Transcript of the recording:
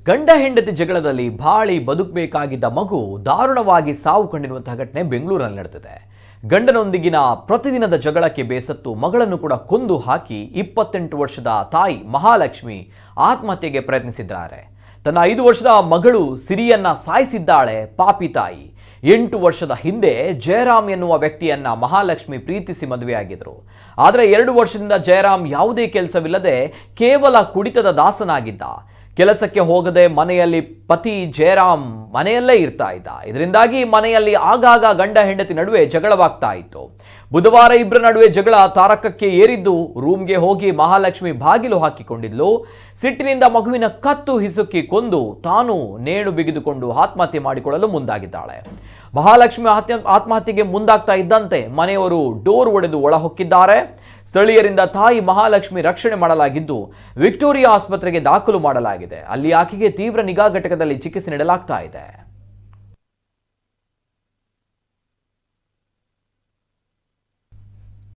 ಗಂಡ ಹೆಂಡತಿ ಜಗಳದಲ್ಲಿ ಬಾಳಿ ಬದುಕಬೇಕಾಗಿದ್ದ ಮಗು ದಾರುಣವಾಗಿ ಸಾವು ಕಂಡಿರುವಂತಹ ಘಟನೆ ಬೆಂಗಳೂರಿನಲ್ಲಿ ನಡೆದಿದೆ. ಗಂಡನೊಂದಿಗಿನ ಪ್ರತಿದಿನದ ಜಗಳಕ್ಕೆ ಬೇಸತ್ತು ಮಗಳನ್ನು ಕೂಡ ಕೊಂದು ಹಾಕಿ 28 ವರ್ಷದ ತಾಯಿ ಮಹಾಲಕ್ಷ್ಮಿ ಆತ್ಮಹತ್ಯೆಗೆ ಪ್ರಯತ್ನಿಸಿದ್ದಾರೆ. ತನ್ನ 5 ವರ್ಷದ ಮಗಳು ಸಿರಿಯನ್ನ ಸಾಯಿಸಿದ್ದಾಳೆ ಪಾಪಿ ತಾಯಿ. 8 ವರ್ಷದ ಹಿಂದೆ ಜಯರಾಮ್ ಎನ್ನುವ ವ್ಯಕ್ತಿಯನ್ನ ಮಹಾಲಕ್ಷ್ಮಿ ಪ್ರೀತಿಸಿ ಮದುವೆಯಾಗಿದ್ರು. ಆದರೆ 2 ವರ್ಷದಿಂದ ಜಯರಾಮ್ ಯಾವುದೇ ಕೆಲಸವಿಲ್ಲದೆ ಕೇವಲ ಕುಡಿತದ ದಾಸನಾಗಿದ್ದ. ಕೆಲಸಕ್ಕೆ ಹೋಗದೆ ಮನೆಯಲ್ಲಿ ಪತಿ ಜಯರಾಮ್ ಮನೆಯಲ್ಲೇ ಇರ್ತಾ ಇದ್ದ. ಇದರಿಂದಾಗಿ ಮನೆಯಲ್ಲಿ ಆಗಾಗ ಗಂಡ ಹೆಂಡತಿ ನಡುವೆ ಜಗಳವಾಗ್ತಾ ಇತ್ತು. ಬುಧವಾರ ಇಬ್ಬರ ನಡುವೆ ಜಗಳ ತಾರಕಕ್ಕೆ ಏರಿದ್ದು ರೂಮ್ಗೆ ಹೋಗಿ ಮಹಾಲಕ್ಷ್ಮಿ ಬಾಗಿಲು ಹಾಕಿಕೊಂಡಿದ್ಲು. ಸಿಟ್ಟಿನಿಂದ ಮಗುವಿನ ಕತ್ತು ಹಿಸುಕಿ ಕೊಂದು ತಾನು ನೇಣು ಬಿಗಿದುಕೊಂಡು ಆತ್ಮಹತ್ಯೆ ಮಾಡಿಕೊಳ್ಳಲು ಮುಂದಾಗಿದ್ದಾಳೆ. ಮಹಾಲಕ್ಷ್ಮಿ ಆತ್ಮಹತ್ಯೆಗೆ ಮುಂದಾಗ್ತಾ ಇದ್ದಂತೆ ಮನೆಯವರು ಡೋರ್ ಒಡೆದು ಒಳಹೊಕ್ಕಿದ್ದಾರೆ. ಸ್ಥಳೀಯರಿಂದ ತಾಯಿ ಮಹಾಲಕ್ಷ್ಮಿ ರಕ್ಷಣೆ ಮಾಡಲಾಗಿದ್ದು ವಿಕ್ಟೋರಿಯಾ ಆಸ್ಪತ್ರೆಗೆ ದಾಖಲು ಮಾಡಲಾಗಿದೆ. ಅಲ್ಲಿ ಆಕೆಗೆ ತೀವ್ರ ನಿಗಾ ಘಟಕದಲ್ಲಿ ಚಿಕಿತ್ಸೆ ನೀಡಲಾಗ್ತಾ ಇದೆ.